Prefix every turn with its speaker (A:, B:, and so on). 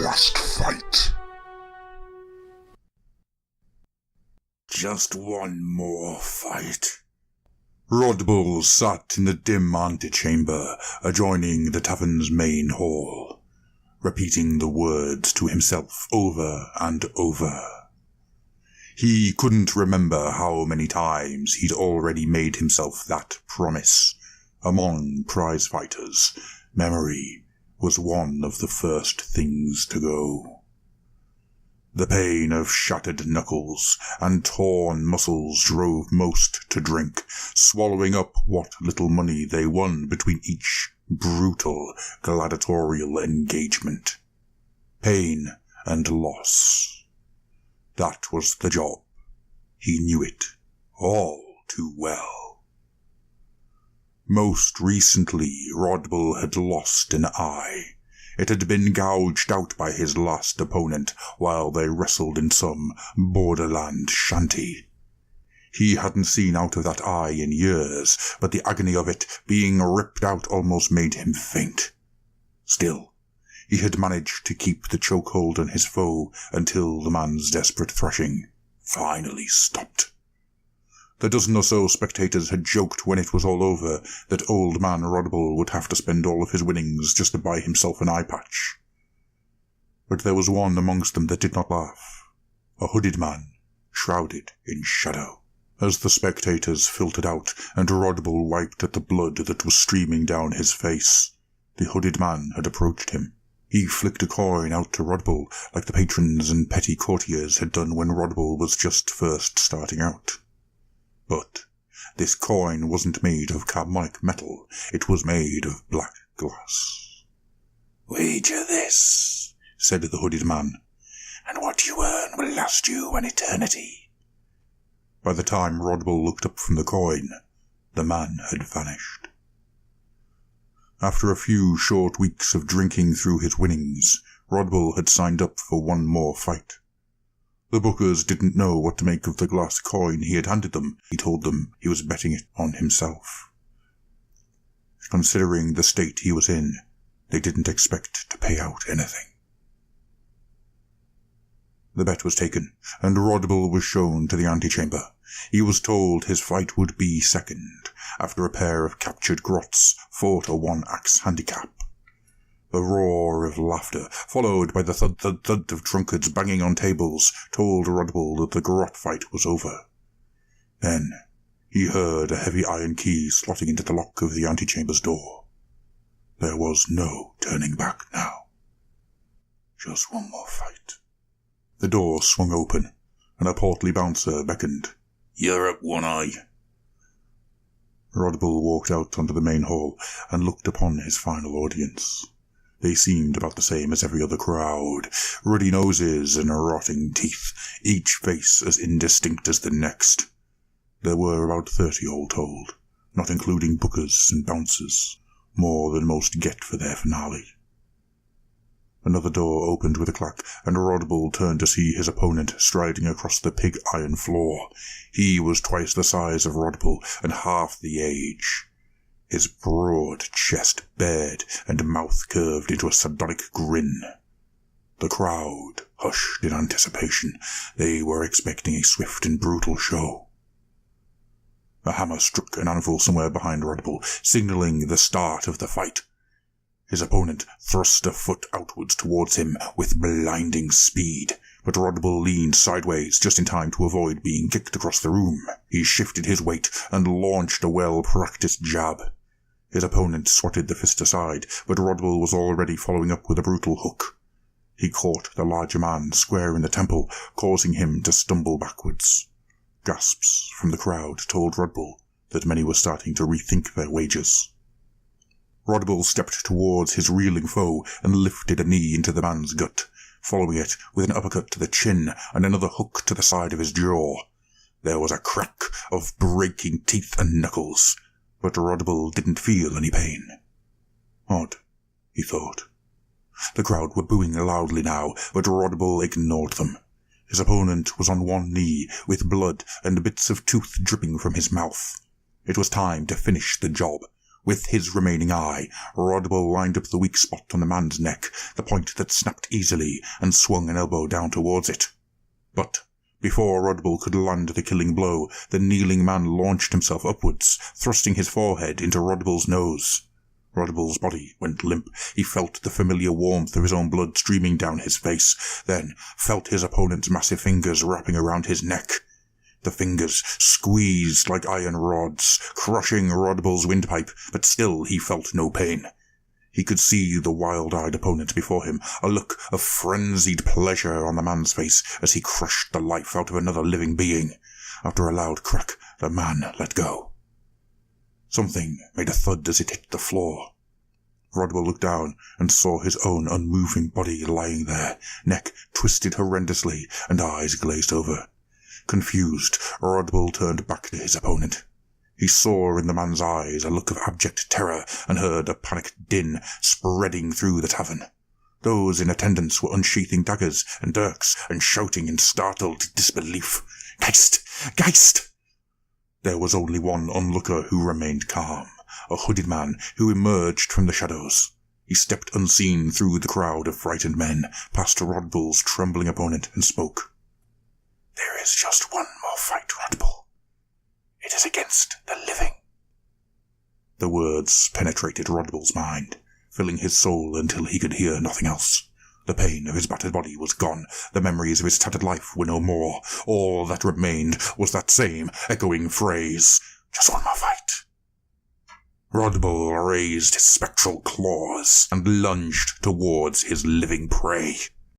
A: last fight.
B: Just one more fight. Rodbuls sat in the dim antechamber adjoining the tavern's main hall, repeating the words to himself over and over. He couldn't remember how many times he'd already made himself that promise. Among prize-fighters, memory was one of the first things to go. The pain of shattered knuckles and torn muscles drove most to drink, swallowing up what little money they won between each brutal gladiatorial engagement. Pain and loss. That was the job. He knew it all too well. Most recently, Rodbull had lost an eye. It had been gouged out by his last opponent while they wrestled in some borderland shanty. He hadn't seen out of that eye in years, but the agony of it being ripped out almost made him faint. Still, he had managed to keep the chokehold on his foe until the man's desperate thrashing finally stopped. The dozen or so spectators had joked when it was all over that old man Rodbull would have to spend all of his winnings just to buy himself an eye patch. But there was one amongst them that did not laugh. A hooded man, shrouded in shadow. As the spectators filtered out and Rodbull wiped at the blood that was streaming down his face, the hooded man had approached him. He flicked a coin out to Rodbull like the patrons and petty courtiers had done when Rodbull was just first starting out. But this coin wasn't made of carbonic metal, it was made of black glass. "Wager this," said the hooded man, "and what you earn will last you an eternity." By the time Rodbull looked up from the coin, the man had vanished. After a few short weeks of drinking through his winnings, Rodbull had signed up for one more fight. The bookers didn't know what to make of the glass coin he had handed them. He told them he was betting it on himself. Considering the state he was in, they didn't expect to pay out anything. The bet was taken, and Rodbull was shown to the antechamber. He was told his fight would be second, after a pair of captured grots fought a one-axe handicap. A roar of laughter, followed by the thud-thud-thud of drunkards banging on tables, told Rodbull that the grot fight was over. Then he heard a heavy iron key slotting into the lock of the antechamber's door. There was no turning back now. Just one more fight. The door swung open, and a portly bouncer beckoned. "You're up, One Eye." Rodbull walked out onto the main hall and looked upon his final audience. They seemed about the same as every other crowd, ruddy noses and rotting teeth, each face as indistinct as the next. There were about 30 all told, not including bookers and bouncers, more than most get for their finale. Another door opened with a clack, and Rodbull turned to see his opponent striding across the pig iron floor. He was twice the size of Rodbull and half the age. His broad chest bared and mouth curved into a sardonic grin. The crowd hushed in anticipation. They were expecting a swift and brutal show. A hammer struck an anvil somewhere behind Rodbull, signaling the start of the fight. His opponent thrust a foot outwards towards him with blinding speed, but Rodbull leaned sideways just in time to avoid being kicked across the room. He shifted his weight and launched a well-practiced jab. His opponent swatted the fist aside, but Rodbull was already following up with a brutal hook. He caught the larger man square in the temple, causing him to stumble backwards. Gasps from the crowd told Rodbull that many were starting to rethink their wagers. Rodbull stepped towards his reeling foe and lifted a knee into the man's gut, following it with an uppercut to the chin and another hook to the side of his jaw. There was a crack of breaking teeth and knuckles, but Rodbull didn't feel any pain. Odd, he thought. The crowd were booing loudly now, but Rodbull ignored them. His opponent was on one knee, with blood and bits of tooth dripping from his mouth. It was time to finish the job. With his remaining eye, Rodbul lined up the weak spot on the man's neck, the point that snapped easily, and swung an elbow down towards it. But before Rodbull could land the killing blow, the kneeling man launched himself upwards, thrusting his forehead into Rodbull's nose. Rodbull's body went limp. He felt the familiar warmth of his own blood streaming down his face, then felt his opponent's massive fingers wrapping around his neck. The fingers squeezed like iron rods, crushing Rodbull's windpipe, but still he felt no pain. He could see the wild-eyed opponent before him, a look of frenzied pleasure on the man's face as he crushed the life out of another living being. After a loud crack, the man let go. Something made a thud as it hit the floor. Rodbull looked down and saw his own unmoving body lying there, neck twisted horrendously and eyes glazed over. Confused, Rodbull turned back to his opponent. He saw in the man's eyes a look of abject terror and heard a panicked din spreading through the tavern. Those in attendance were unsheathing daggers and dirks and shouting in startled disbelief, "Geist! Geist!" There was only one onlooker who remained calm, a hooded man who emerged from the shadows. He stepped unseen through the crowd of frightened men, past Rodbull's trembling opponent, and spoke. "There is just one more fight, Rodbull. It is against the living." The words penetrated Rodbull's mind, filling his soul until he could hear nothing else. The pain of his battered body was gone. The memories of his tattered life were no more. All that remained was that same echoing phrase, "Just one more fight." Rodbull raised his spectral claws and lunged towards his living prey.